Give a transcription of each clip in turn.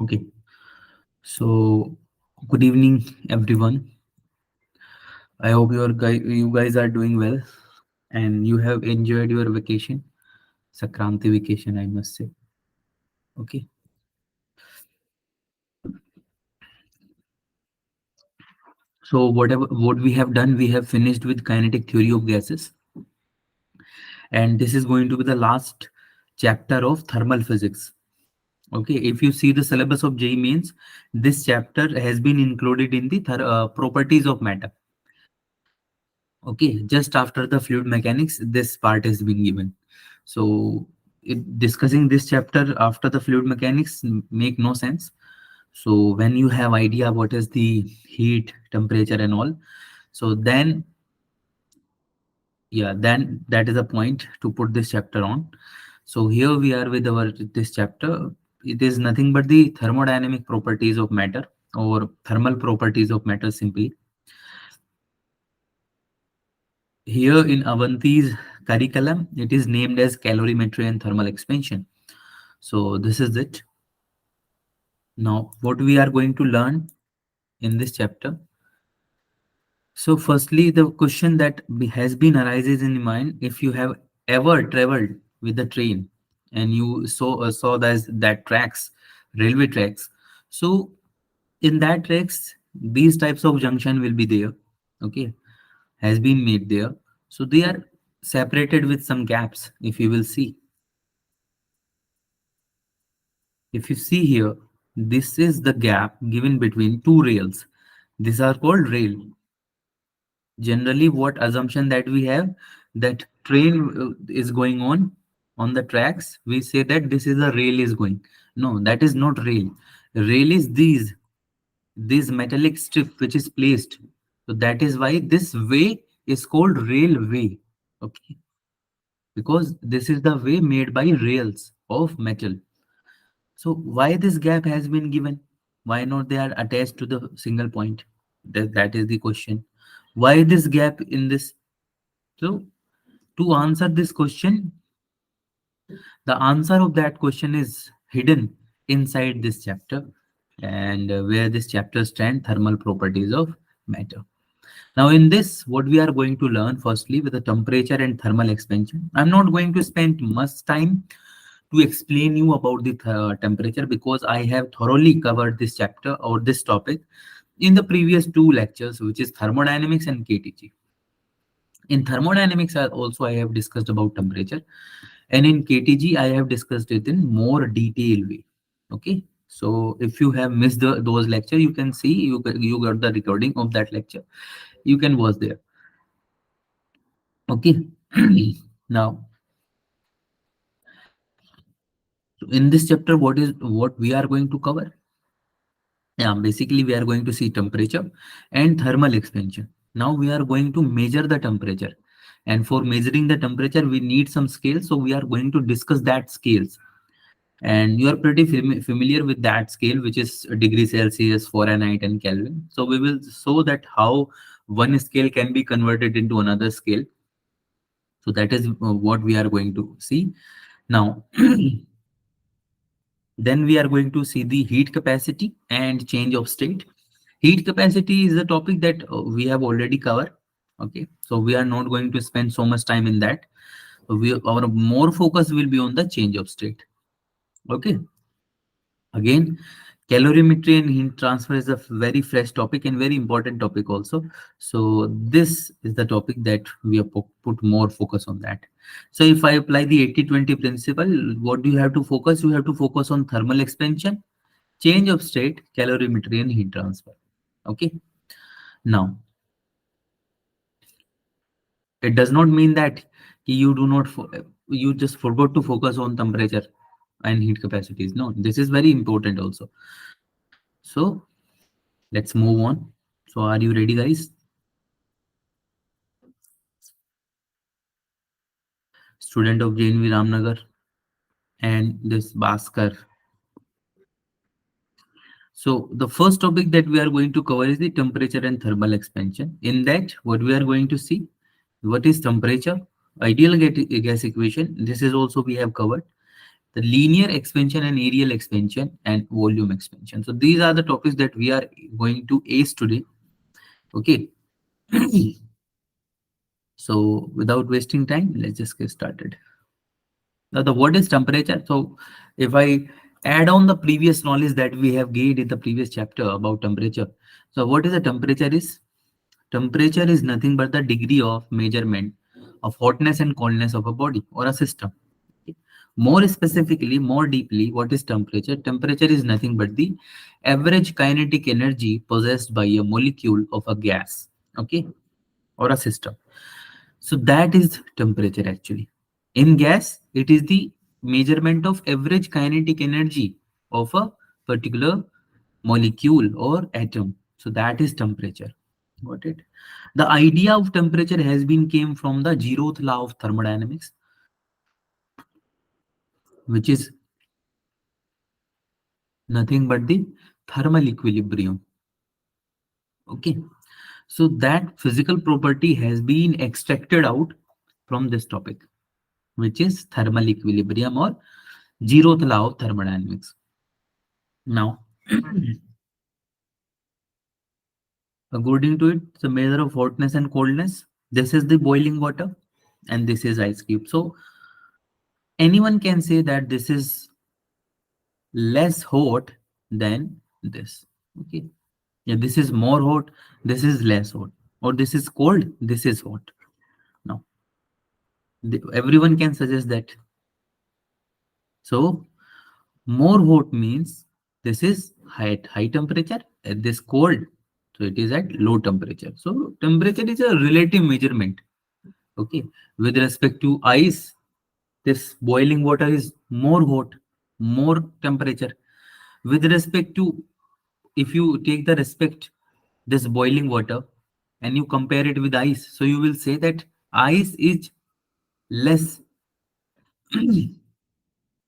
Okay, so good evening, everyone. I hope you guys are doing well and you have enjoyed your vacation, Sakranti vacation, I must say. Okay, so what we have done, we have finished with kinetic theory of gases, and this is going to be the last chapter of thermal physics. Okay, if you see the syllabus of JEE Mains, this chapter has been included in the properties of matter. Okay, just after the fluid mechanics, this part has been given. So discussing this chapter after the fluid mechanics make no sense. So when you have idea what is the heat, temperature and all, so then yeah, then that is a point to put this chapter on. So here we are with our this chapter. It is nothing but the thermodynamic properties of matter or thermal properties of matter simply. Here in Avanti's curriculum, it is named as calorimetry and thermal expansion. So this is it. Now, what we are going to learn in this chapter. So firstly, the question that has been arises in mind, if you have ever traveled with the train and you saw that tracks, railway tracks. So in that tracks, these types of junction will be there. Okay, has been made there. So they are separated with some gaps. If you will see, if you see here, this is the gap given between two rails. These are called rail. Generally, what assumption that we have, that train is going on the tracks, we say that this is a rail is going. No, that is not rail. Rail is these metallic strip which is placed. So that is why this way is called railway. Okay, because this is the way made by rails of metal. So why this gap has been given? Why not they are attached to the single point? That is the question. Why this gap in this? So to answer this question, the answer of that question is hidden inside this chapter, and where this chapter stands, thermal properties of matter. Now in this, what we are going to learn firstly with the temperature and thermal expansion. I'm not going to spend much time to explain you about the temperature because I have thoroughly covered this chapter or this topic in the previous two lectures, which is thermodynamics and KTG. In thermodynamics, also I have discussed about temperature, and in KTG, I have discussed it in more detail way. Okay, so if you have missed those lecture, you can see you got the recording of that lecture. You can watch there. Okay, now so in this chapter, what we are going to cover? Yeah, basically we are going to see temperature and thermal expansion. Now we are going to measure the temperature, and for measuring the temperature we need some scales, so we are going to discuss that scales. And you are pretty familiar with that scale, which is degree Celsius, Fahrenheit and Kelvin. So we will show that how one scale can be converted into another scale. So that is what we are going to see now. Then we are going to see the heat capacity and change of state. Heat capacity is a topic that we have already covered. Okay, so we are not going to spend so much time in that. Our more focus will be on the change of state. Okay, again, calorimetry and heat transfer is a very fresh topic and very important topic also. So this is the topic that we have put more focus on that. So if I apply the 80-20 principle, what do you have to focus? You have to focus on thermal expansion, change of state, calorimetry and heat transfer. Okay, now it does not mean that you do not you just forgot to focus on temperature and heat capacities. No, this is very important also. So let's move on. So are you ready, guys? Student of JNV Ramnagar and this Bhaskar. So the first topic that we are going to cover is the temperature and thermal expansion. In that, what we are going to see, what is temperature, ideal gas equation. This is also we have covered. the linear expansion and areal expansion, and volume expansion. So these are the topics that we are going to ace today. Okay. So without wasting time, let's just get started. Now, the what is temperature? So if I add on the previous knowledge that we have gained in the previous chapter about temperature. So what is the temperature is? Temperature is nothing but the degree of measurement of hotness and coldness of a body or a system. Okay. More specifically, more deeply, what is temperature? Temperature is nothing but the average kinetic energy possessed by a molecule of a gas, okay, or a system. So that is temperature actually. In gas, it is the measurement of average kinetic energy of a particular molecule or atom. So that is temperature. Got it? The idea of temperature has been came from the zeroth law of thermodynamics, which is nothing but the thermal equilibrium. Okay. So that physical property has been extracted out from this topic, which is thermal equilibrium or zeroth law of thermodynamics. Now, according to it, the measure of hotness and coldness. This is the boiling water, and this is ice cube. So anyone can say that this is less hot than this. Okay, yeah, this is more hot, this is less hot, or this is cold, this is hot. Now, everyone can suggest that. So more hot means this is high temperature, and this cold, so it is at low temperature. So temperature is a relative measurement. Okay, with respect to ice, this boiling water is more hot, more temperature. With respect to, if you take the respect this boiling water and you compare it with ice, so you will say that ice is less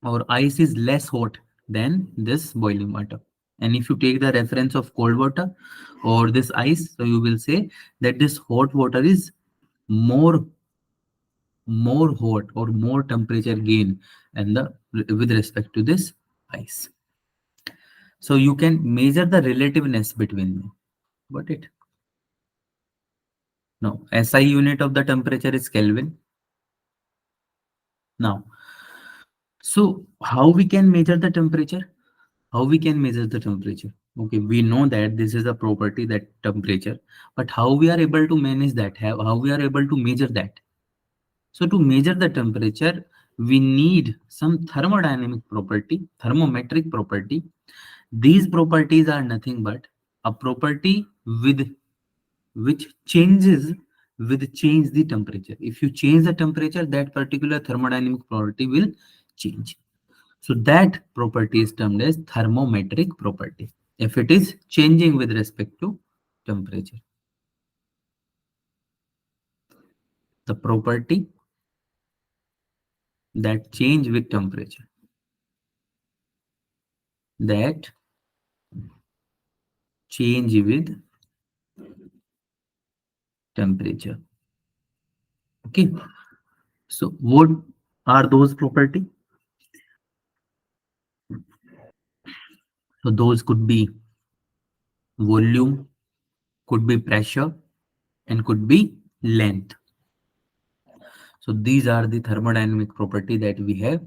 or ice is less hot than this boiling water. And if you take the reference of cold water or this ice, so you will say that this hot water is more more hot or more temperature gain and the with respect to this ice. So you can measure the relativeness between them. Got it? Now, SI unit of the temperature is Kelvin. Now, so how we can measure the temperature? How we can measure the temperature? Okay, we know that this is a property, that temperature, but how we are able to manage that? How we are able to measure that? So to measure the temperature, we need some thermodynamic property, thermometric property. These properties are nothing but a property with which changes with change the temperature. If you change the temperature, that particular thermodynamic property will change. So that property is termed as thermometric property. If it is changing with respect to temperature, the property that change with temperature, that change with temperature. Okay. So what are those property? So those could be volume, could be pressure, and could be length. So these are the thermodynamic property that we have: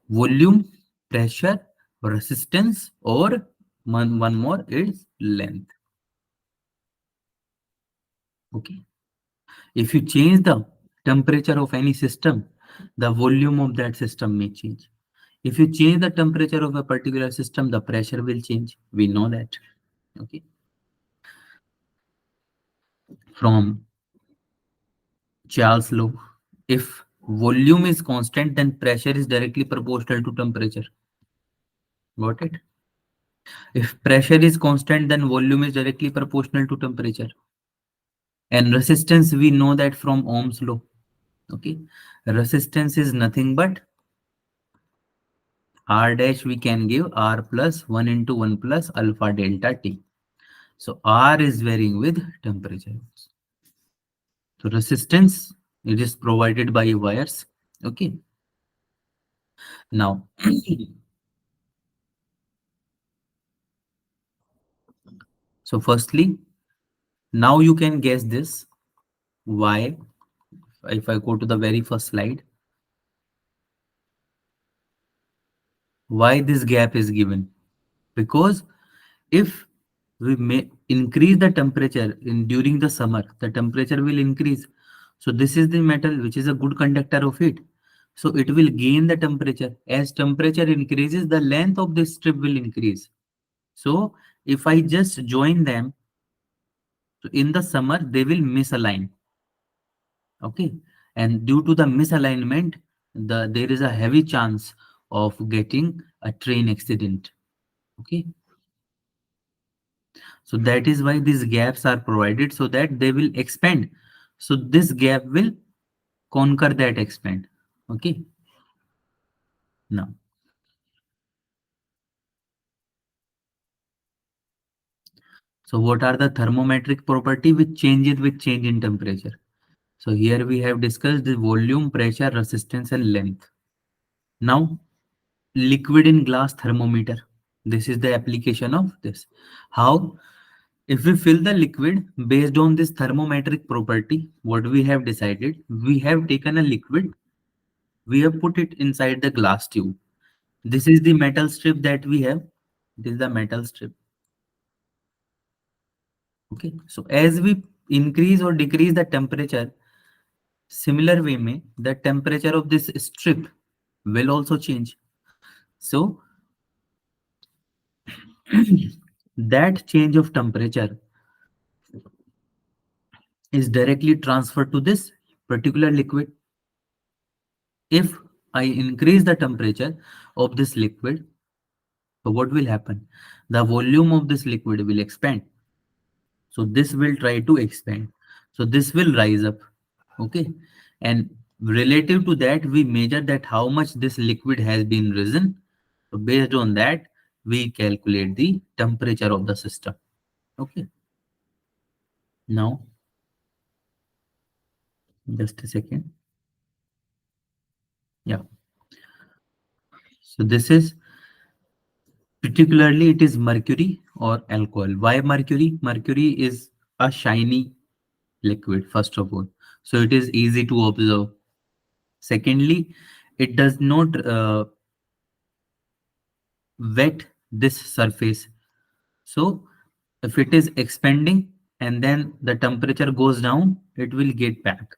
volume, pressure, resistance, or one more is length. Okay. If you change the temperature of any system, the volume of that system may change. If you change the temperature of a particular system, the pressure will change. We know that. Okay. From Charles' law, if volume is constant, then pressure is directly proportional to temperature. Got it? If pressure is constant, then volume is directly proportional to temperature. And resistance, we know that from Ohm's law. Okay. Resistance is nothing but R dash, we can give R plus 1 into 1 plus alpha delta T. So R is varying with temperature. So resistance, it is provided by wires. Okay. Now, so firstly, now you can guess this why. If I go to the very first slide, why this gap is given? Because if we may increase the temperature in during the summer, the temperature will increase. So this is the metal which is a good conductor of heat. So it will gain the temperature. As temperature increases, the length of the strip will increase. So if I just join them, so in the summer they will misalign. Okay, and due to the misalignment, there is a heavy chance of getting a train accident. Okay, so that is why these gaps are provided so that they will expand. So this gap will conquer that expand. Okay, now, so what are the thermometric property which changes with change in temperature? So here we have discussed the volume, pressure, resistance, and length. Now, liquid in glass thermometer. This is the application of this. How? If we fill the liquid based on this thermometric property, what we have decided, we have taken a liquid, we have put it inside the glass tube. This is the metal strip that we have. This is the metal strip. Okay. So as we increase or decrease the temperature, similar way may the temperature of this strip will also change. So that change of temperature is directly transferred to this particular liquid. If I increase the temperature of this liquid, so what will happen? The volume of this liquid will expand. So this will try to expand. So this will rise up. Okay. And relative to that, we measure that how much this liquid has been risen. So based on that, we calculate the temperature of the system. Okay. Now, just a second. Yeah. So this is particularly it is mercury or alcohol. Why mercury? Mercury is a shiny liquid, first of all. So it is easy to observe. Secondly, it does not wet this surface. So if it is expanding and then the temperature goes down, it will get back.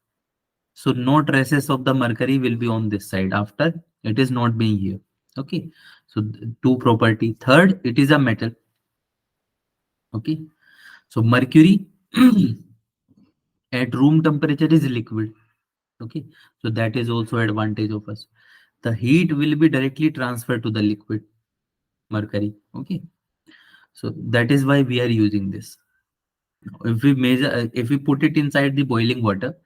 So no traces of the mercury will be on this side after it is not being here. Okay. So two property. Third, it is a metal. Okay. So mercury at room temperature is liquid. Okay. So that is also advantage of us. The heat will be directly transferred to the liquid mercury. Okay. So that is why we are using this. If we measure, if we put it inside the boiling water,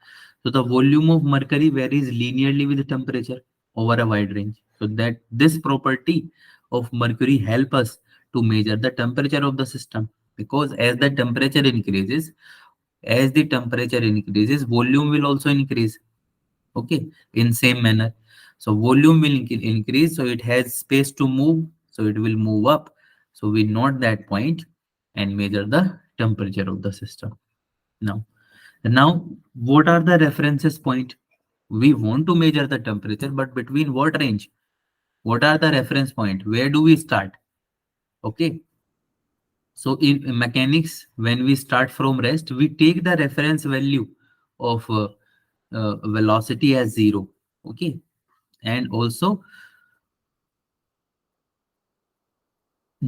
so the volume of mercury varies linearly with the temperature over a wide range. So that this property of mercury help us to measure the temperature of the system, because as the temperature increases, volume will also increase. Okay, in same manner. So volume will increase, so it has space to move, so it will move up. So we note that point and measure the temperature of the system. Now now what are the references point? We want to measure the temperature, but between what range? What are the reference point? Where do we start? Okay, so in mechanics, when we start from rest, we take the reference value of velocity as 0. Okay, and also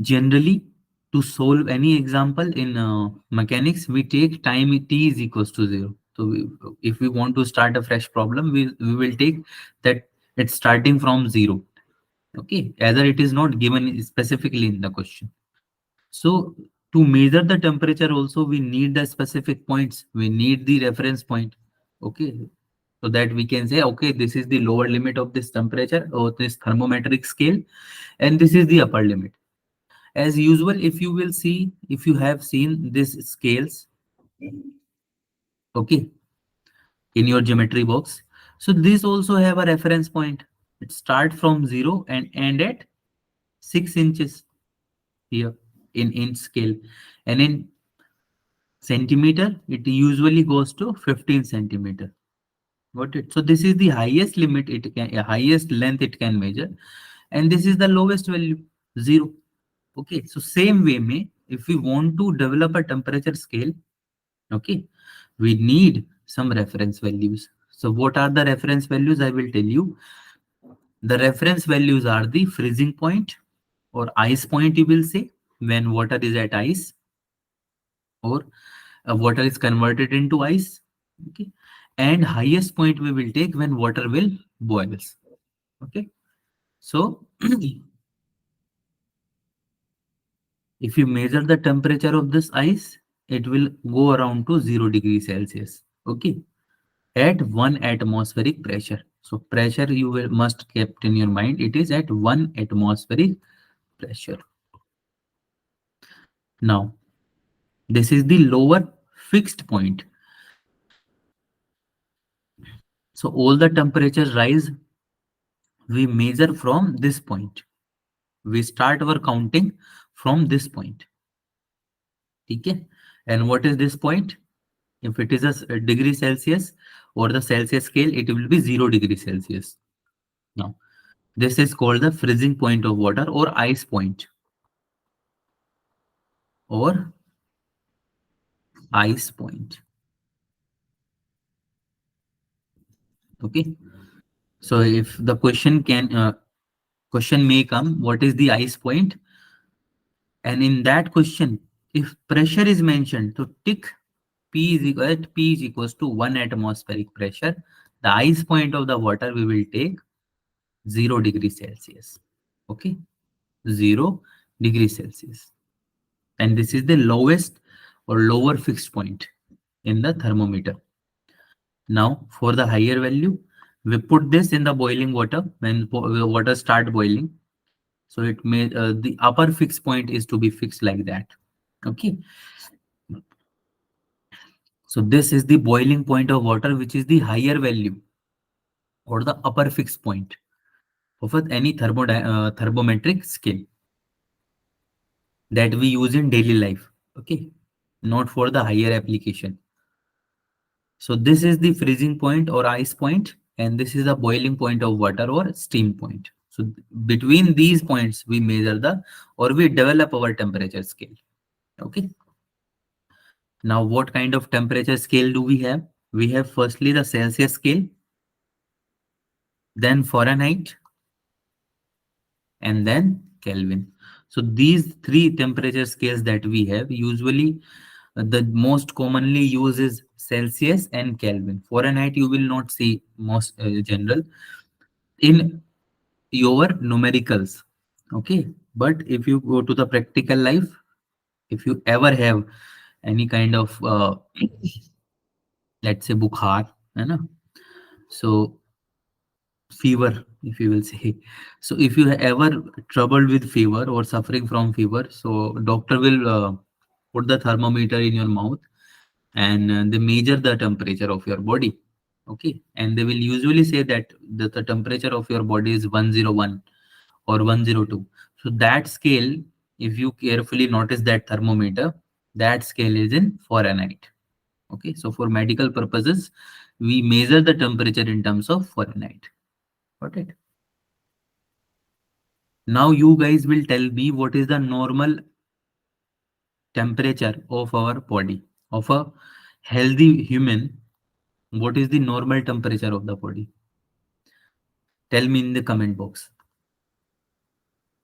generally, to solve any example in mechanics, we take time t is equals to 0. So if we want to start a fresh problem, we will take that it's starting from 0. Okay, either it is not given specifically in the question. So to measure the temperature also, we need the specific points. We need the reference point. Okay, so that we can say, okay, this is the lower limit of this temperature or this thermometric scale, and this is the upper limit. As usual, if you will see, if you have seen these scales, okay, in your geometry box, so these also have a reference point. It start from 0 and end at 6 inches here in inch scale, and in centimeter it usually goes to 15 centimeter. Got it? So this is the highest limit it can, highest length it can measure, and this is the lowest value, 0. Okay, so same way may if we want to develop a temperature scale, okay, we need some reference values. So what are the reference values? I will tell you. The reference values are the freezing point or ice point, you will say, when water is at ice, or water is converted into ice. Okay, and highest point we will take when water will boils. Okay, so if you measure the temperature of this ice, it will go around to 0 degrees Celsius. Okay, at 1 atmospheric pressure. So pressure you will must kept in your mind. It is at 1 atmospheric pressure. Now this is the lower fixed point. So all the temperatures rise. We measure from this point. We start our counting from this point. Okay, and what is this point? If it is a degree Celsius or the Celsius scale, it will be 0 degrees Celsius. Now, this is called the freezing point of water or ice point or ice point. Okay. So if the question may come, what is the ice point? And in that question, if pressure is mentioned, to tick P is equals to 1 atmospheric pressure. The ice point of the water we will take 0 degrees Celsius. Okay, 0 degrees Celsius. And this is the lowest or lower fixed point in the thermometer. Now for the higher value, we put this in the boiling water when water start boiling. So it may the upper fixed point is to be fixed like that. Okay, so this is the boiling point of water, which is the higher value or the upper fixed point of any thermometric scale that we use in daily life. Okay, not for the higher application. So this is the freezing point or ice point, and this is the boiling point of water or steam point. So between these points, we measure the or we develop our temperature scale. Okay. Now, what kind of temperature scale do we have? We have firstly the Celsius scale, then Fahrenheit, and then Kelvin. So these three temperature scales that we have, usually the most commonly used is Celsius and Kelvin. Fahrenheit you will not see most general in your numericals. Okay, but if you go to the practical life, if you ever have any kind of let's say bukhar, है ना? So fever, if you will say. So if you ever troubled with fever or suffering from fever, so doctor will put the thermometer in your mouth, and they measure the temperature of your body. Okay, and they will usually say that the temperature of your body is 101 or 102. So that scale, if you carefully notice that thermometer, that scale is in Fahrenheit. Okay, so for medical purposes, we measure the temperature in terms of Fahrenheit. Got it? Now you guys will tell me what is the normal temperature of our body, of a healthy human. What is the normal temperature of the body? Tell me in the comment box.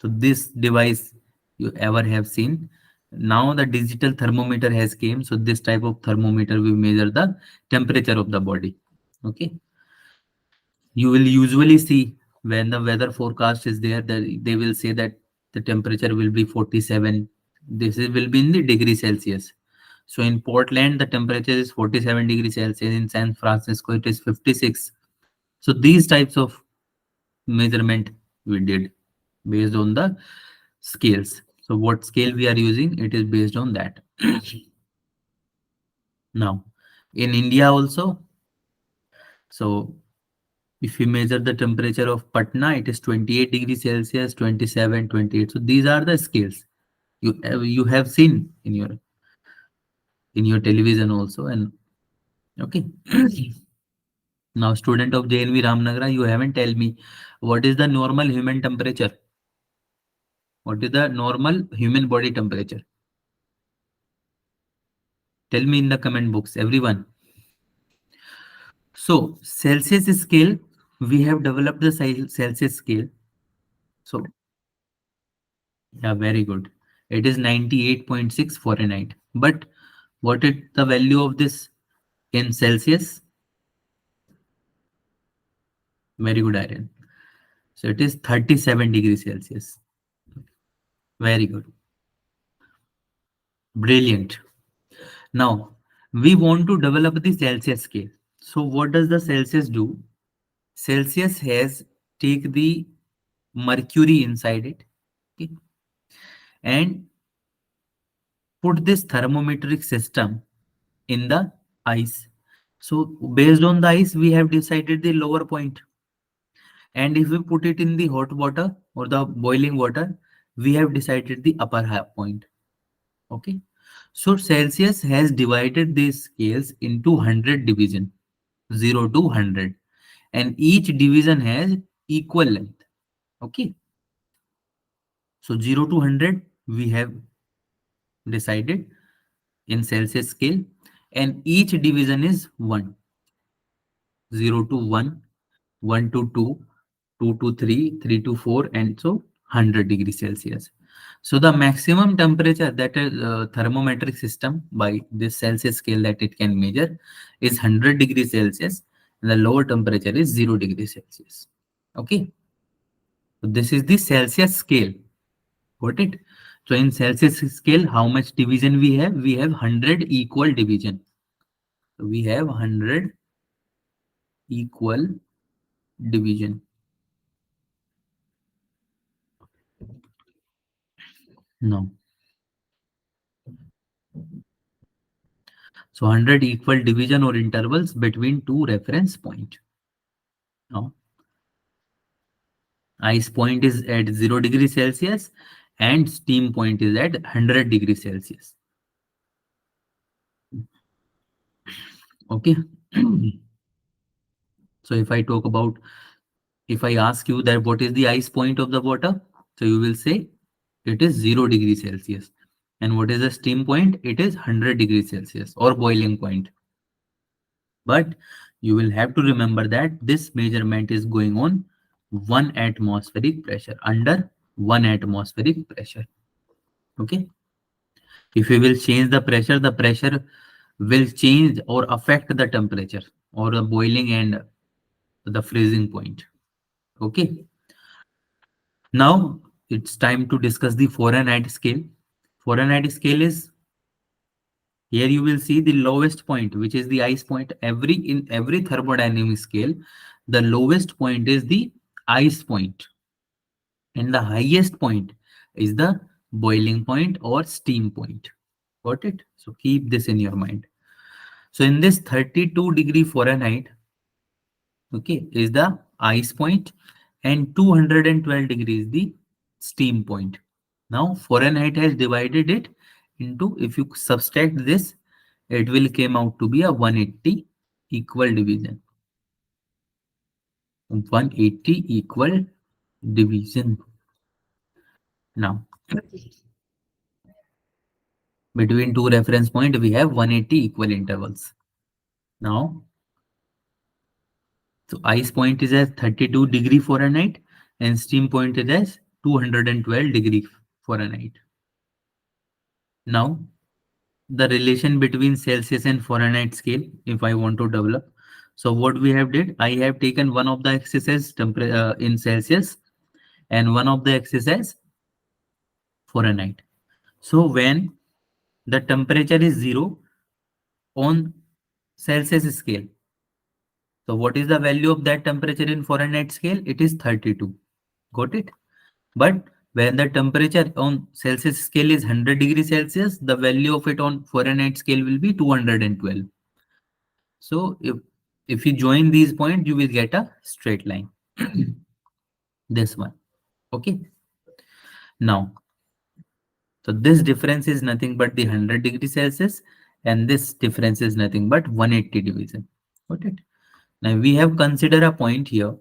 So this device you ever have seen. Now the digital thermometer has came. So this type of thermometer will measure the temperature of the body. Okay. You will usually see when the weather forecast is there that they will say that the temperature will be 47. Will be in the degree Celsius. So in Portland, the temperature is 47 degrees Celsius. In San Francisco, it is 56. So these types of measurement we did based on the scales. So what scale we are using, it is based on that. Now, in India also, so If you measure the temperature of Patna, it is 28 degrees Celsius, 27, 28. So these are the scales you have seen in your television also. And okay. Now, student of JNV Ramnagara, you haven't tell me what is the normal human temperature. What is the normal human body temperature? Tell me in the comment box, everyone. So, Celsius scale, we have developed the Celsius scale. So, yeah, very good. It is 98.6 Fahrenheit. But what is the value of this in Celsius? Very good, Iron. So, it is 37 degrees Celsius. Very good. Brilliant. Now, we want to develop the Celsius scale. So, what does the Celsius do? Celsius has take the mercury inside it, okay, and put this thermometric system in the ice. So, based on the ice, we have decided the lower point. And if we put it in the hot water or the boiling water, we have decided the upper half point. Okay. So, Celsius has divided these scales into 100 division, 0 to 100, and each division has equal length. Okay, so 0 to 100 we have decided in Celsius scale, and each division is 1, 0 to 1, 1 to 2, 2 to 3, 3 to 4, and so 100 degrees Celsius. So the maximum temperature that a thermometric system by this Celsius scale that it can measure is 100 degrees Celsius, and the lower temperature is 0 degrees Celsius. Okay, so this is the Celsius scale. Got it? So in Celsius scale, how much division we have? We have 100 equal division. So we have 100 equal division. No. So 100 equal division or intervals between two reference point. Now, ice point is at 0 degrees Celsius and steam point is at 100 degrees Celsius. Okay. So if I talk about, if I ask you that what is the ice point of the water, so you will say it is 0 degrees Celsius. And what is the steam point? It is 100 degrees Celsius or boiling point. But you will have to remember that this measurement is going on 1 atmospheric pressure, under 1 atmospheric pressure. Okay. If we will change the pressure will change or affect the temperature or the boiling and the freezing point. Okay. Now it's time to discuss the Fahrenheit scale. Fahrenheit scale is, here you will see the lowest point, which is the ice point. In every thermodynamic scale, the lowest point is the ice point, and the highest point is the boiling point or steam point. Got it? So keep this in your mind. So in this 32-degree Fahrenheit, okay, is the ice point, and 212 degrees the steam point. Now Fahrenheit has divided it into, if you subtract this, it will came out to be a 180 equal division. 180 equal division. Now between two reference point we have 180 equal intervals. Now, so ice point is at 32 degree Fahrenheit and steam point is at 212 degree Fahrenheit. Now the relation between Celsius and Fahrenheit scale, if I want to develop. So what we have did, I have taken one of the axes as in Celsius and one of the axes as Fahrenheit. So when the temperature is 0 on Celsius scale, so what is the value of that temperature in Fahrenheit scale? It is 32. Got it? But when the temperature on Celsius scale is 100 degrees Celsius, the value of it on Fahrenheit scale will be 212. So if If you join these points, you will get a straight line. This one. Okay. Now, so this difference is nothing but the 100 degrees Celsius, and this difference is nothing but 180 division. Got it? Now we have considered a point here,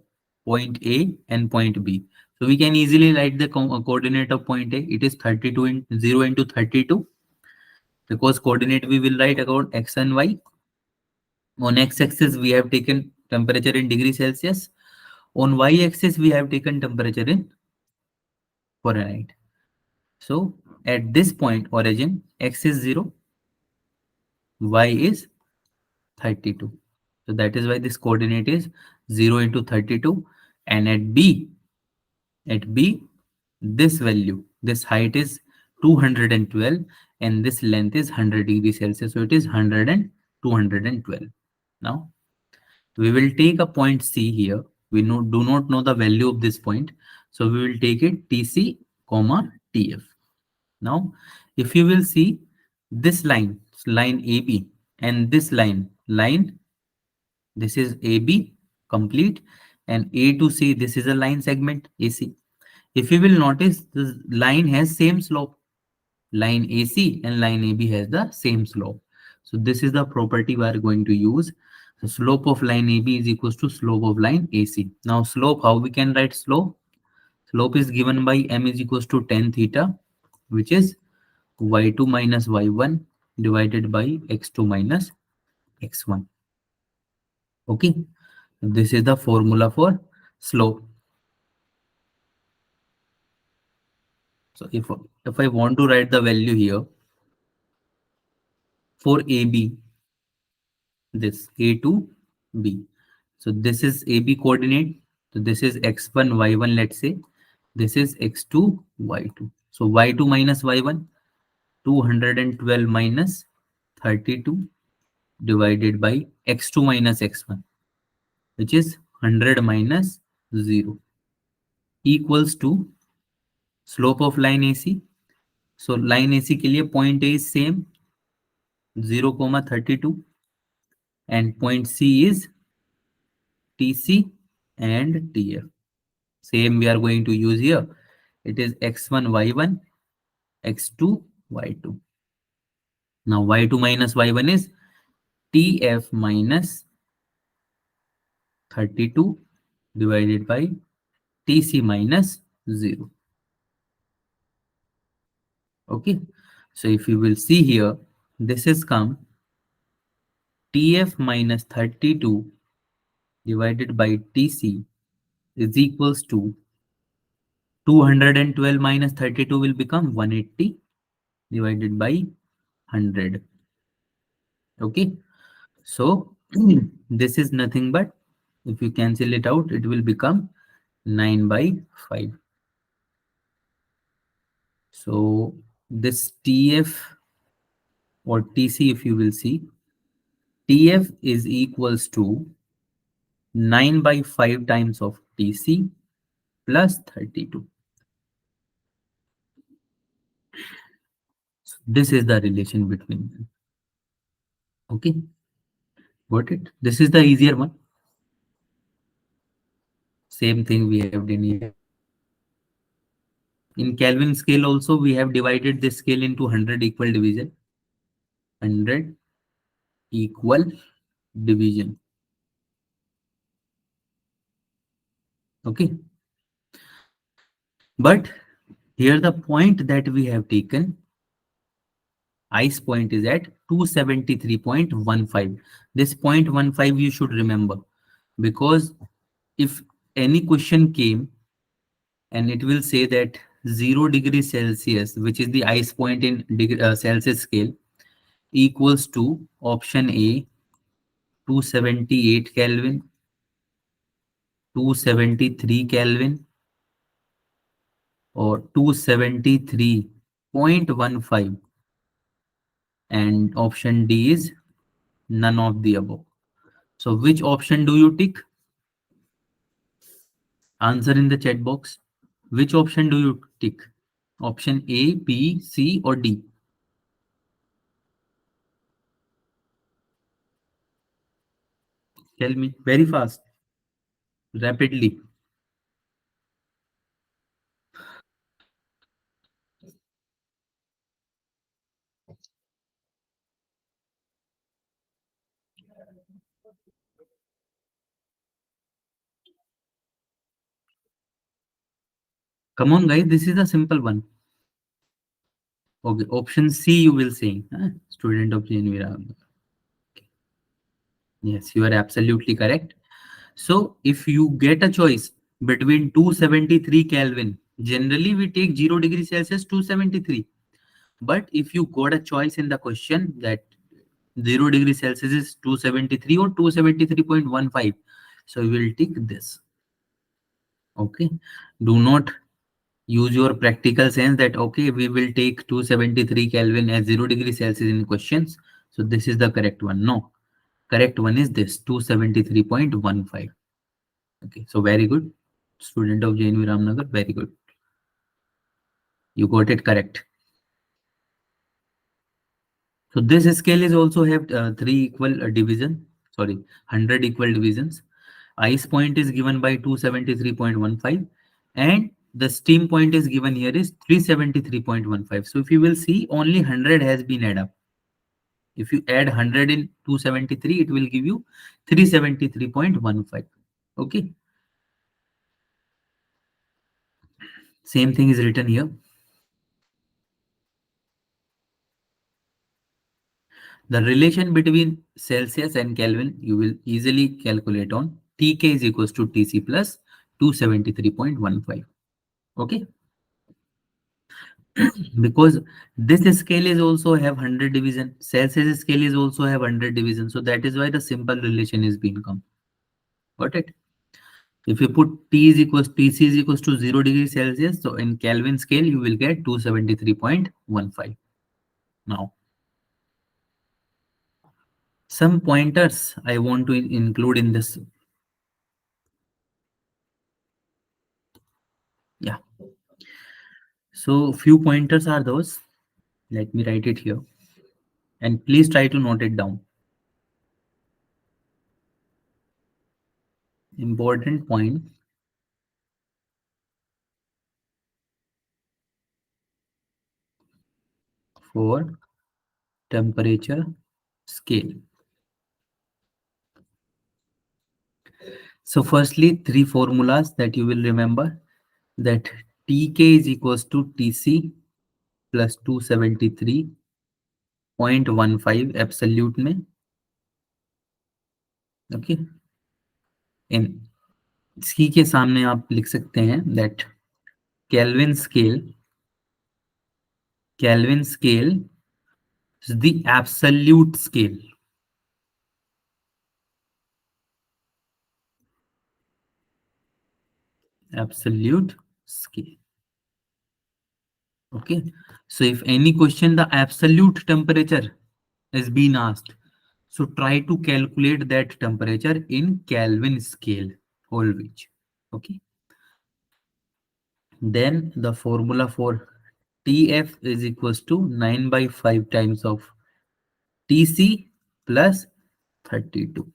point A and point B. So we can easily write the coordinate of point A. It is 32 in 0 into 32, because coordinate we will write about x and y. On x-axis we have taken temperature in degrees Celsius. On y-axis we have taken temperature in Fahrenheit. So at this point origin, x is 0, y is 32. So that is why this coordinate is 0 into 32. And at B, this value, this height is 212 and this length is 100 degrees Celsius. So it is 100 and 212. Now we will take a point C here. We do not know the value of this point. So we will take it TC, comma TF. Now, if you will see this line, line AB, and this line, this is AB complete, and A to C, this is a line segment AC. If you will notice, this line has same slope. Line AC and line AB has the same slope. So this is the property we are going to use. The slope of line AB is equals to slope of line AC. Now slope, how we can write slope? Slope is given by m is equals to tan theta, which is y2 minus y1 divided by x2 minus x1. Okay, this is the formula for slope. So if I want to write the value here for AB, this A to B. So this is AB coordinate. So this is x1, y1, let's say. This is x2, y2. So y2 minus y1, 212 minus 32 divided by x2 minus x1, which is 100 minus 0, equals to slope of line AC. So line AC के लिए point A is same 0,32 and point C is TC and TF. Same we are going to use here. It is x1 y1, x2 y2. Now y2 minus y1 is TF minus 32 divided by TC minus 0. Okay, so if you will see here, this is come TF minus 32 divided by TC is equals to 212 minus 32 will become 180 divided by 100. Okay, so this is nothing but, if you cancel it out, it will become 9 by 5. So this TF or TC, if you will see, TF is equals to 9 by 5 times of TC plus 32. So this is the relation between them. Okay, got it? This is the easier one. Same thing we have done here. In Kelvin scale also, we have divided this scale into 100 equal division. 100 equal division. Okay. But here the point that we have taken, ice point is at 273.15. This 0.15 you should remember, because if any question came and it will say that 0 degrees Celsius, which is the ice point in Celsius scale, equals to option A 278 Kelvin, 273 Kelvin, or 273.15, and option D is none of the above. So which option do you tick? Answer in the chat box. Which option do you tick? Option A, B, C, or D? Tell me very fast, rapidly. Come on, guys. This is a simple one. Okay. Option C, you will say, student of January. Yes, you are absolutely correct. So if you get a choice between 273 Kelvin, generally we take 0 degree Celsius 273. But if you got a choice in the question that 0 degree Celsius is 273 or 273.15, so you will take this. Okay. Do not use your practical sense that okay, we will take 273 Kelvin as 0 degree Celsius in questions. So this is the correct one. No, correct one is this 273.15. Okay, so very good. Student of JNV Ramnagar, very good. You got it correct. So this scale is also have three equal division. Sorry, 100 equal divisions. Ice point is given by 273.15, and the steam point is given here is 373.15. So if you will see, only 100 has been added up. If you add 100 in 273, it will give you 373.15. Okay. Same thing is written here. The relation between Celsius and Kelvin you will easily calculate on Tk is equals to Tc plus 273.15. Okay. Because this scale is also have 100 division. Celsius scale is also have 100 division. So that is why the simple relation is being come. Got it? If you put T is equals Tc is equals to 0 degree Celsius, so in Kelvin scale you will get 273.15. Now, some pointers I want to include in this. Yeah. So few pointers are those. Let me write it here. And please try to note it down. Important point for temperature scale. So firstly, three formulas that you will remember, that Tk is equals to Tc plus 273.15 absolute में. Okay. इन सी के सामने आप लिख सकते हैं that Kelvin scale is the absolute scale. Absolute scale. Okay. So if any question the absolute temperature is being asked, so try to calculate that temperature in Kelvin scale always. Okay. Then the formula for Tf is equals to 9 by 5 times of Tc plus 32.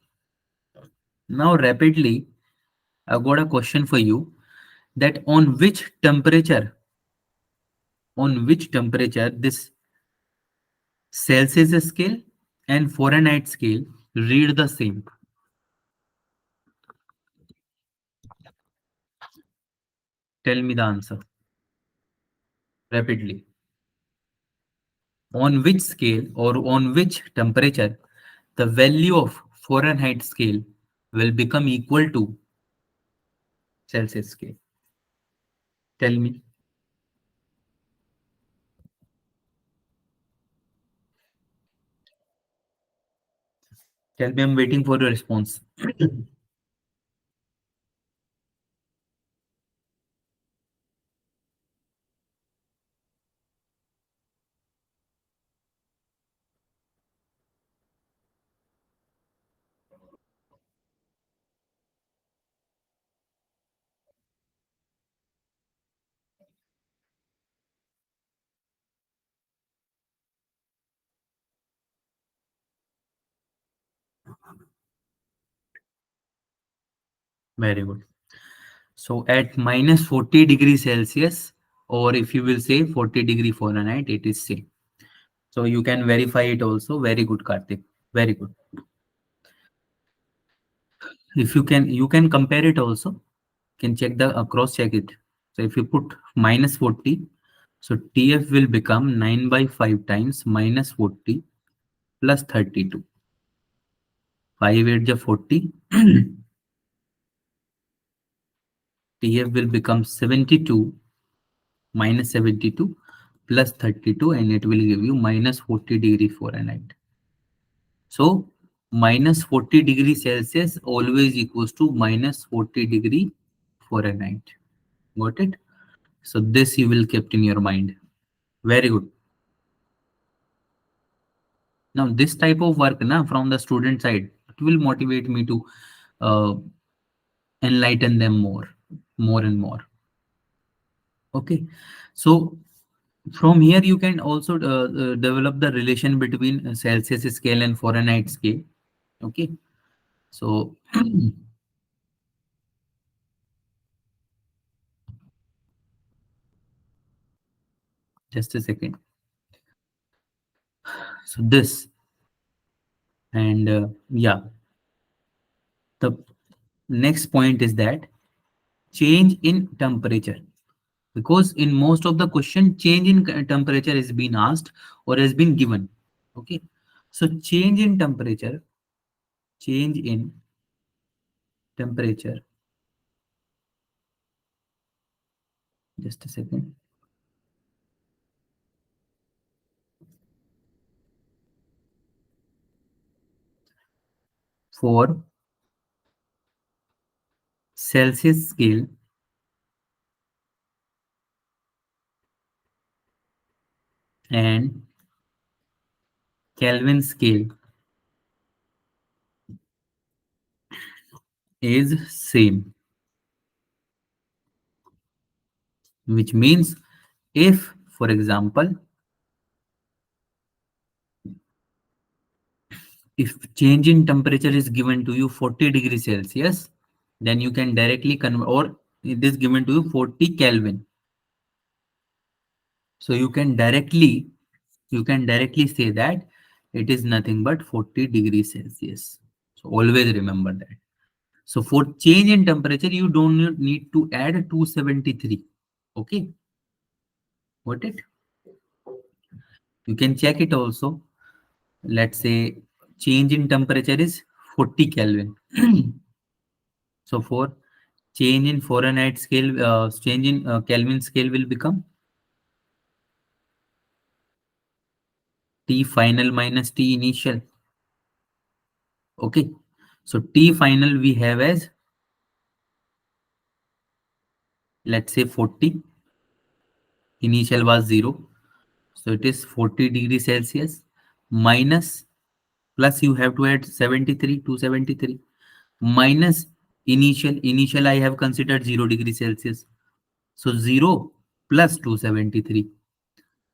Now rapidly, I've got a question for you, that on which temperature this Celsius scale and Fahrenheit scale read the same. Tell me the answer rapidly. On which scale or on which temperature the value of Fahrenheit scale will become equal to Celsius scale? Tell me. Tell me, I'm waiting for your response. Very good. So at minus 40 degrees Celsius, or if you will say 40 degree Fahrenheit, it is same. So you can verify it also. Very good, Karthik. Very good. If you can compare it also. Can check the cross check it. So if you put minus 40, so TF will become 9 by 5 times minus 40 plus 32. 5 8 ja 40. TF will become 72 minus 72 plus 32, and it will give you minus 40 degree Fahrenheit. So minus 40 degree Celsius always equals to minus 40 degree Fahrenheit. Got it? So this you will kept in your mind. Very good. Now this type of work na, from the student side, it will motivate me to uh, enlighten them more and more. Okay. So from here you can also develop the relation between Celsius scale and Fahrenheit scale. Okay. So just a second. So this and yeah, the next point is that change in temperature, because in most of the question change in temperature is being asked or has been given. Okay, so change in temperature, just a second, for Celsius scale and Kelvin scale is same, which means if, for example, if change in temperature is given to you 40 degrees Celsius, then you can directly convert, or it is given to you 40 Kelvin. So you can directly say that it is nothing but 40 degrees Celsius. So always remember that. So for change in temperature, you don't need to add 273. Okay, got it? You can check it also. Let's say change in temperature is 40 Kelvin. So for change in Fahrenheit scale, change in Kelvin scale will become T final minus T initial. Okay. So T final we have as, let's say 40. Initial was 0. So it is 40 degrees Celsius minus, plus you have to add 73, 273, minus initial I have considered 0 degrees Celsius. So 0 plus 273.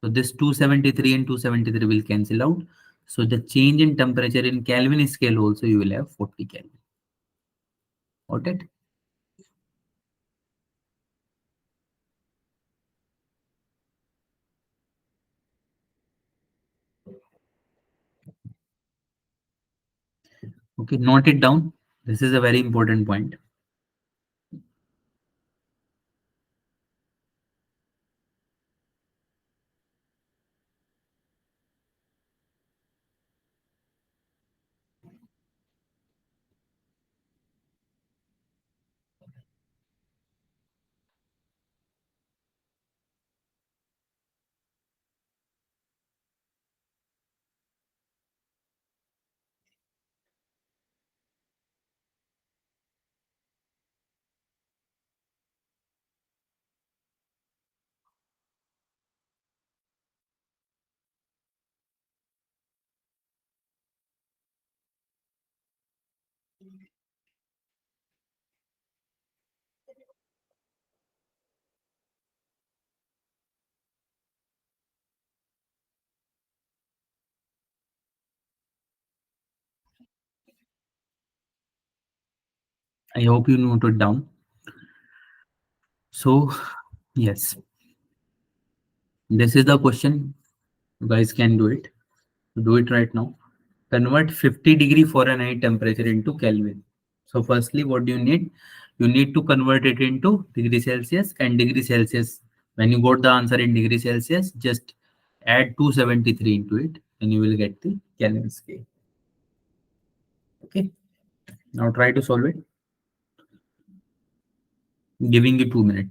So this 273 and 273 will cancel out. So the change in temperature in Kelvin scale also you will have 40 Kelvin. Got it? Okay, note it down. This is a very important point. I hope you note it down. So, yes, this is the question. You guys can do it. Do it right now. Convert 50-degree Fahrenheit temperature into Kelvin. So, firstly, what do you need? You need to convert it into degree Celsius and degree Celsius. When you got the answer in degree Celsius, just add 273 into it and you will get the Kelvin scale. Okay. Now try to solve it. Giving you 2 minutes.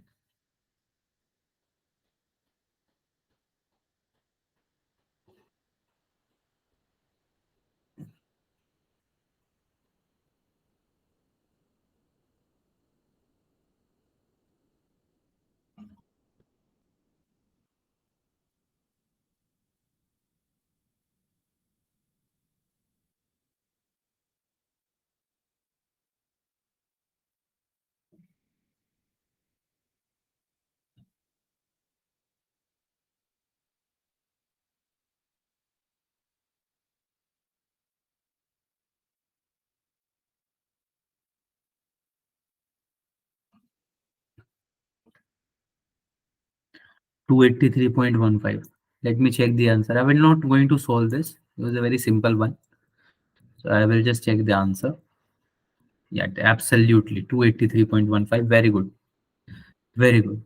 283.15. Let me check the answer. I will not going to solve this. It was a very simple one. So I will just check the answer. Yeah, absolutely. 283.15. Very good. Very good.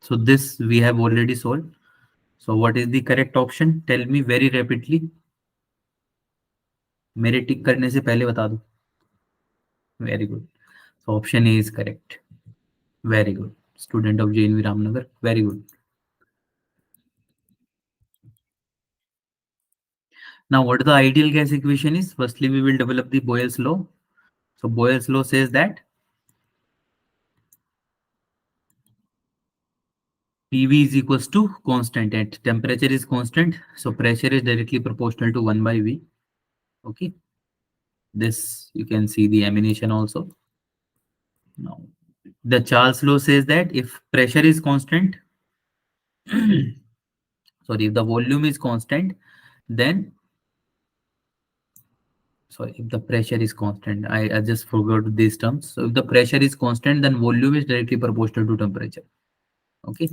So this we have already solved. So what is the correct option? Tell me very rapidly. मेरे टिक करने से पहले बता दो. Very good. So option A is correct. Very good. Student of JNV Ramnagar. Very good. Now what the ideal gas equation is? Firstly, we will develop the Boyle's law. So Boyle's law says that PV is equals to constant and temperature is constant. So pressure is directly proportional to 1 by V. Okay. This you can see the emanation also. Now the Charles law says that if pressure is constant, sorry, if the volume is constant, then sorry, if the pressure is constant, I just forgot these terms. So if the pressure is constant, then volume is directly proportional to temperature. Okay.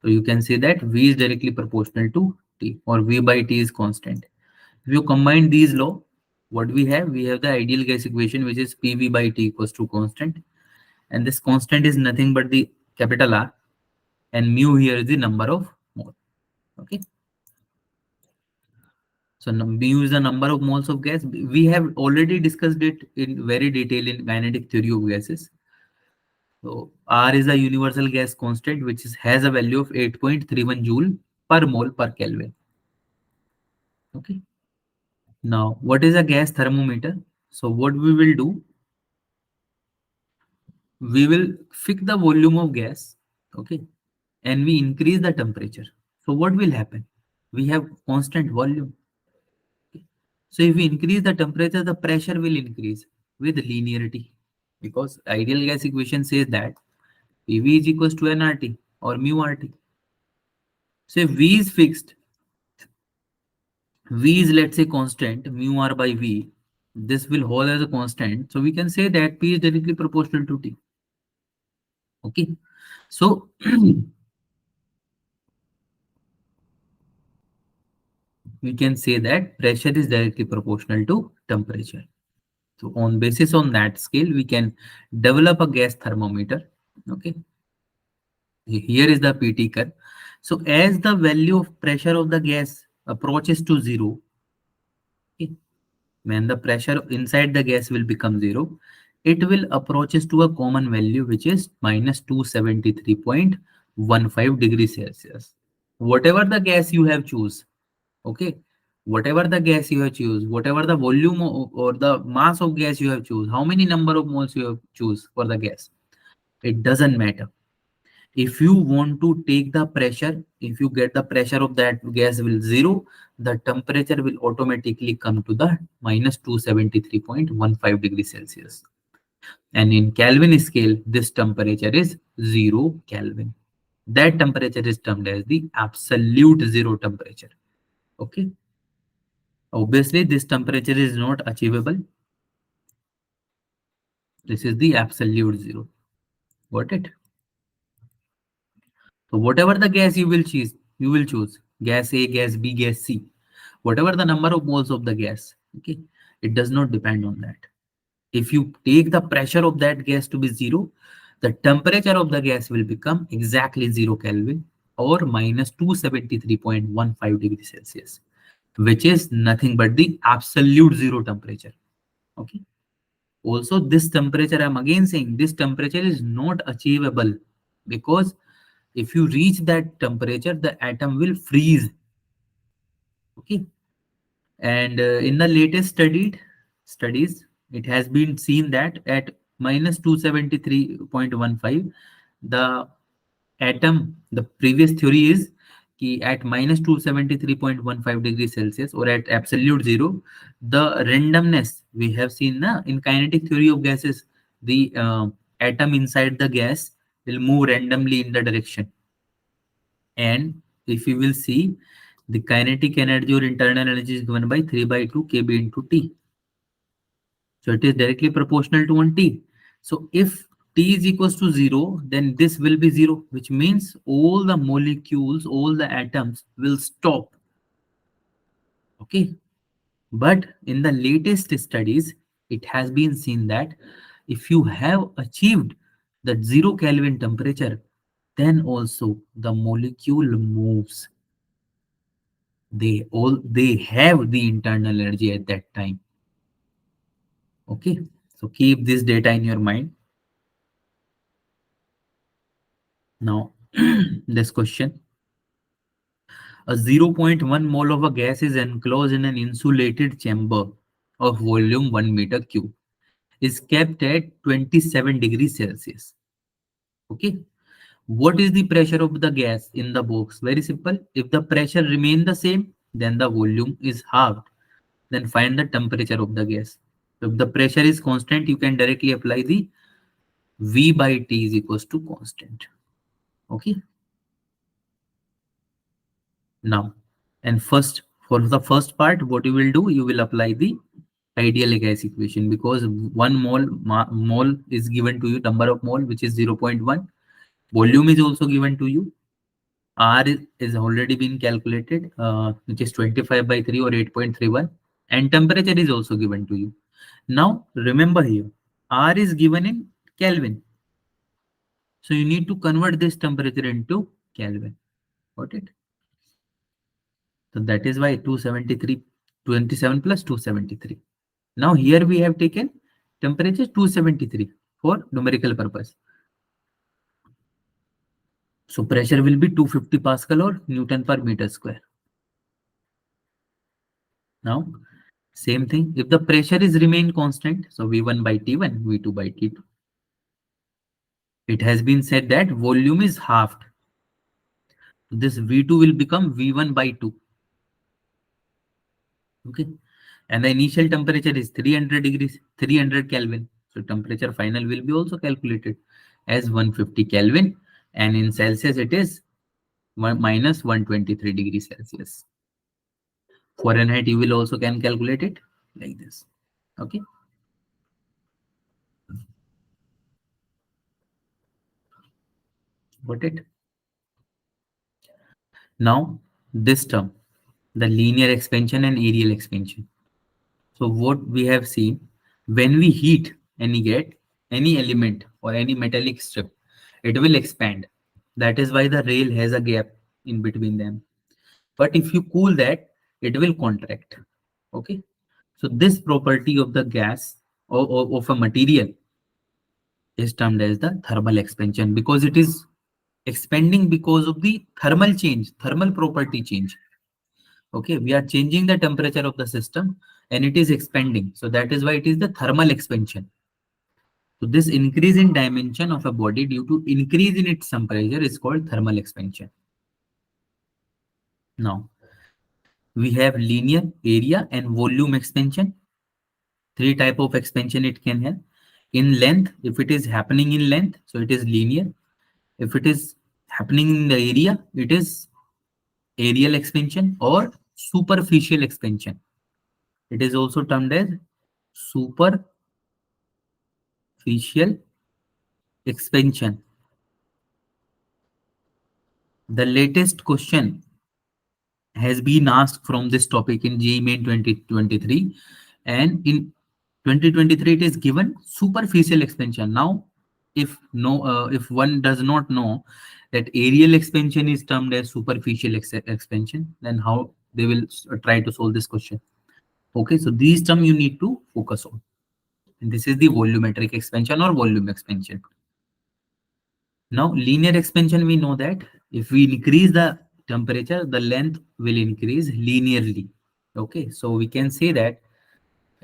So you can say that V is directly proportional to T or V by T is constant. If you combine these law, what we have? We have the ideal gas equation, which is PV by T equals to constant. And this constant is nothing but the capital R. And mu here is the number of mole. Okay. So mu is the number of moles of gas. We have already discussed it in very detail in kinetic theory of gases. So R is a universal gas constant, which has a value of 8.31 joule per mole per Kelvin. Okay. Now, what is a gas thermometer? So what we will do, we will fix the volume of gas, okay, and we increase the temperature. So what will happen? We have constant volume. Okay? So if we increase the temperature, the pressure will increase with linearity because ideal gas equation says that PV is equals to nRT or mu RT. So if V is fixed, V is let's say constant, mu R by V, this will hold as a constant. So we can say that P is directly proportional to T. Okay. So we can say that pressure is directly proportional to temperature. So on basis on that scale, we can develop a gas thermometer. Okay. Here is the PT curve. So as the value of pressure of the gas approaches to zero, okay, when the pressure inside the gas will become zero, it will approaches to a common value which is minus 273.15 degrees Celsius. Whatever the gas you have choose, okay, whatever the gas you have choose, whatever the volume or the mass of gas you have choose, how many number of moles you have choose for the gas, it doesn't matter. If you want to take the pressure, if you get the pressure of that gas will zero, the temperature will automatically come to the minus 273.15 degrees Celsius. And in Kelvin scale, this temperature is 0 Kelvin. That temperature is termed as the absolute zero temperature. Okay. Obviously, this temperature is not achievable. This is the absolute zero. Got it? So whatever the gas you will choose gas A, gas B, gas C, whatever the number of moles of the gas. Okay, it does not depend on that. If you take the pressure of that gas to be zero, the temperature of the gas will become exactly 0 Kelvin or minus 273.15 degrees Celsius, which is nothing but the absolute zero temperature. Okay. Also, this temperature, I'm again saying this temperature is not achievable because if you reach that temperature, the atom will freeze. Okay. And in the latest studies, it has been seen that at minus 273.15, the atom, the previous theory is कि at minus 273.15 degrees Celsius or at absolute zero, the randomness we have seen na, in kinetic theory of gases, the atom inside the gas will move randomly in the direction. And if you will see, the kinetic energy or internal energy is given by 3 by 2 kb into T. So it is directly proportional to 1 T. So if T is equals to 0, then this will be 0, which means all the molecules, all the atoms will stop. Okay. But in the latest studies, it has been seen that if you have achieved the 0 Kelvin temperature, then also the molecule moves. They have the internal energy at that time. Okay, so keep this data in your mind. Now this question: a zero point 0.1 mole of a gas is enclosed in an insulated chamber of volume 1 meter cube, is kept at 27 degrees Celsius. Okay, what is the pressure of the gas in the box? Very simple. If the pressure remain the same, then the volume is halved. Then find the temperature of the gas. So if the pressure is constant, you can directly apply the V by T is equals to constant. Okay. Now, and first, for the first part, what you will do, you will apply the ideal gas equation because 1 mole is given to you, number of mole, which is 0 0.1. Volume is also given to you. R is already been calculated, which is 25 by 3 or 8.31. And temperature is also given to you. Now, remember here, R is given in Kelvin. So you need to convert this temperature into Kelvin. Got it? So that is why 273, 27 plus 273. Now here we have taken temperature 273 for numerical purpose. So pressure will be 250 Pascal or Newton per meter square. Now same thing, if the pressure is remain constant, so V1 by T1, V2 by T2. It has been said that volume is halved. This V2 will become V1 by 2. Okay. And the initial temperature is 300 degrees, 300 Kelvin. So temperature final will be also calculated as 150 Kelvin, and in Celsius it is minus 123 degrees Celsius. Fahrenheit you will also can calculate it like this. Okay. Got it? Now this term, the linear expansion and aerial expansion. So what we have seen, when we heat any element or any metallic strip, it will expand. That is why the rail has a gap in between them. But if you cool that, it will contract. Okay. So this property of the gas or of a material is termed as the thermal expansion because it is expanding because of the thermal change, thermal property change. Okay, we are changing the temperature of the system and it is expanding. So that is why it is the thermal expansion. So this increase in dimension of a body due to increase in its temperature is called thermal expansion. Now, we have linear, area and volume expansion. Three type of expansion it can have. In length, if it is happening in length, so it is linear. If it is happening in the area, it is aerial expansion or superficial expansion. It is also termed as superficial expansion. The latest question has been asked from this topic in JEE Main 2023, and in 2023 it is given superficial expansion. Now, if one does not know that aerial expansion is termed as superficial expansion, then how they will try to solve this question? Okay, so these terms you need to focus on. And this is the volumetric expansion or volume expansion. Now, linear expansion, we know that if we increase the temperature, the length will increase linearly. Okay, so we can say that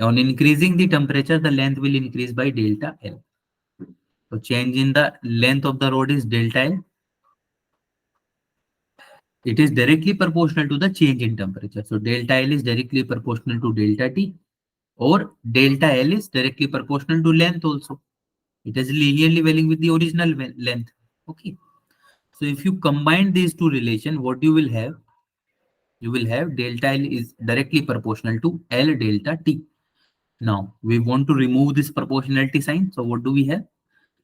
on increasing the temperature, the length will increase by delta L. So change in the length of the rod is delta L. It is directly proportional to the change in temperature. So delta L is directly proportional to delta T, or delta L is directly proportional to length also. It is linearly varying with the original length. Okay. So if you combine these two relations, what you will have? You will have delta L is directly proportional to L delta T. Now we want to remove this proportionality sign. So what do we have?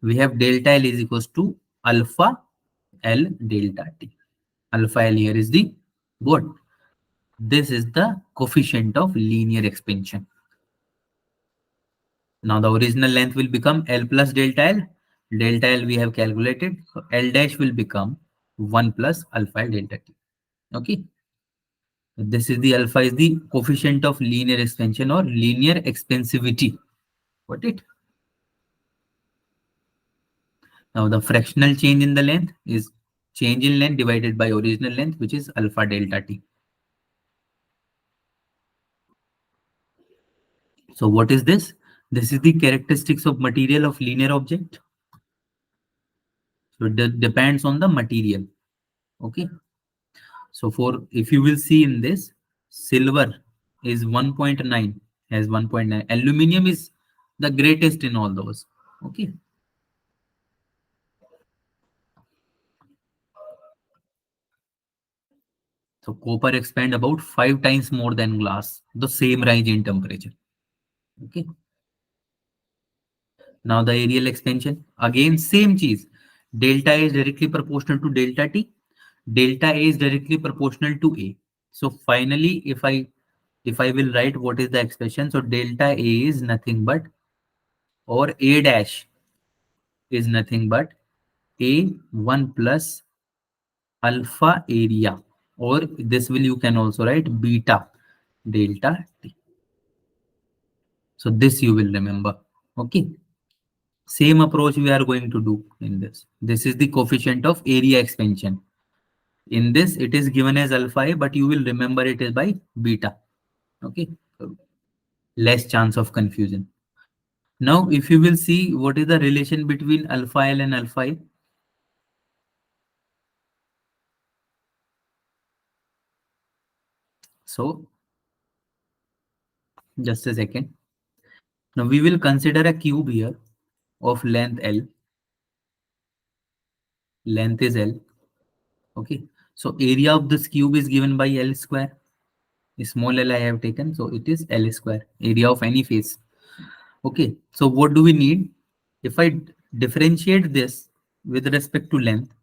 We have delta L is equals to alpha L delta T. Alpha L here is the what? This is the coefficient of linear expansion. Now the original length will become L plus delta L. Delta L we have calculated. So L dash will become 1 plus alpha L delta T. Okay. This is the alpha is the coefficient of linear expansion or linear expansivity. Got it? Now the fractional change in the length is change in length divided by original length, which is alpha delta T. So what is this? This is the characteristics of material of linear object. So it depends on the material. Okay. So for if you will see in this, silver is 1.9, has 1.9. Aluminium is the greatest in all those. Okay. So copper expand about 5 times more than glass, the same rise in temperature. Okay. Now the aerial expansion, again same cheese. Delta A is directly proportional to delta T. Delta A is directly proportional to A. So finally, if I will write what is the expression, so delta A is nothing but, or A dash is nothing but A1 plus alpha area, or this will you can also write beta delta T. So this you will remember. Okay. Same approach we are going to do in this. This is the coefficient of area expansion. In this, it is given as alpha A, but you will remember it is by beta. Okay. So less chance of confusion. Now, if you will see what is the relation between alpha L and alpha A. So just a second. Now we will consider a cube here of length L. Length is L. Okay. So area of this cube is given by L square. Small L I have taken. So it is L square. Area of any face. Okay. So what do we need? If I differentiate this with respect to length,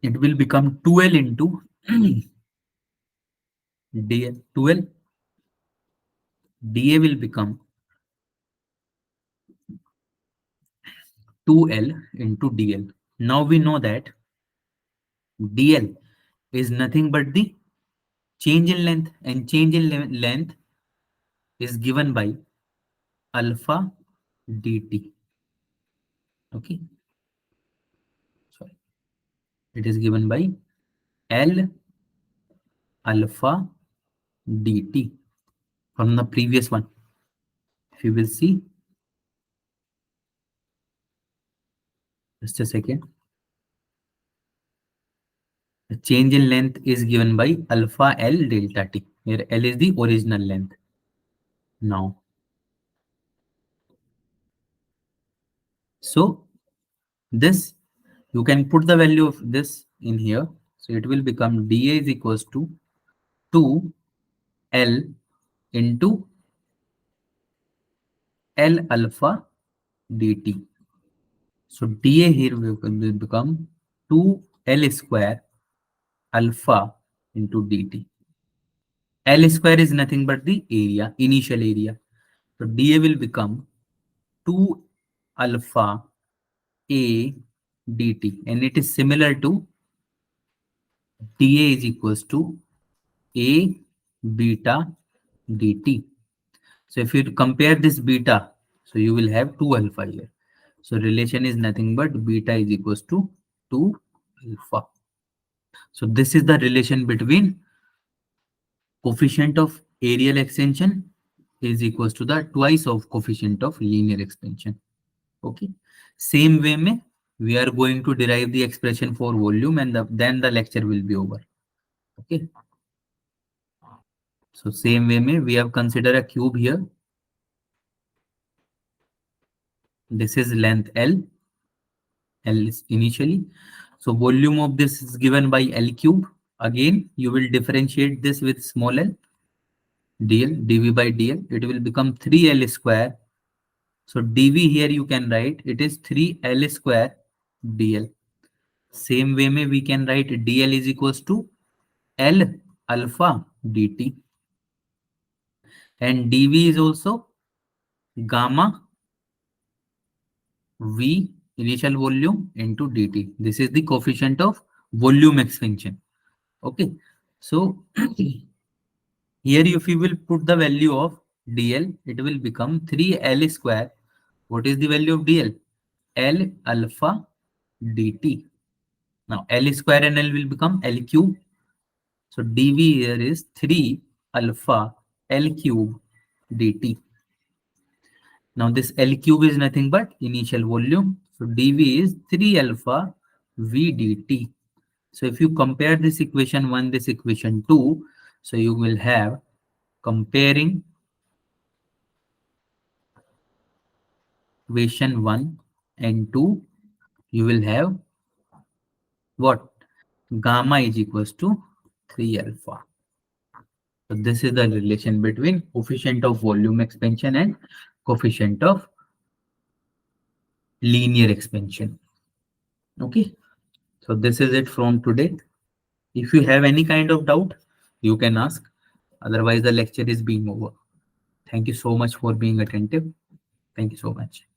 it will become 2L into dA. 2L dA will become 2L into dl. Now we know that dl is nothing but the change in length, and change in length is given by alpha dt. Okay, sorry, it is given by L alpha dt from the previous one. If you will see, just a second, the change in length is given by alpha L delta t. Here L is the original length. Now, so this you can put the value of this in here. So it will become dA is equals to 2 L into L alpha dt. So dA here will become 2L square alpha into dt. L square is nothing but the area, initial area. So dA will become 2 alpha A dt, and it is similar to dA is equals to A beta dt. So if you compare this beta, so you will have 2 alpha here. So relation is nothing but beta is equals to 2 alpha. So this is the relation between coefficient of areal extension is equals to the twice of coefficient of linear extension. Okay. Same way में we are going to derive the expression for volume, and then the lecture will be over. Okay. So same way में we have considered a cube here. This is length L. L is initially. So volume of this is given by L cube. Again, you will differentiate this with small l, dl, dv by dl. It will become 3L square. So dv here you can write, it is 3L square dl. Same way में we can write dl is equals to L alpha dt. And dv is also gamma v initial volume into dt. This is the coefficient of volume expansion. Okay. So here if you will put the value of dl, it will become 3L square. What is the value of dl? L alpha dt. Now L square and L will become L cube. So dv here is 3 alpha L cube dt. Now this L cube is nothing but initial volume. So dv is 3 alpha v dt. So if you compare this equation 1, this equation 2, so you will have comparing equation 1 and 2, you will have what? Gamma is equals to 3 alpha. So this is the relation between coefficient of volume expansion and coefficient of linear expansion. Okay. So this is it from today. If you have any kind of doubt, you can ask. Otherwise, the lecture is being over. Thank you so much for being attentive. Thank you so much.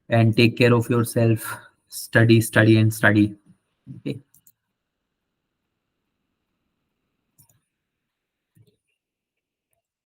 And take care of yourself. Study, study, and study. Okay.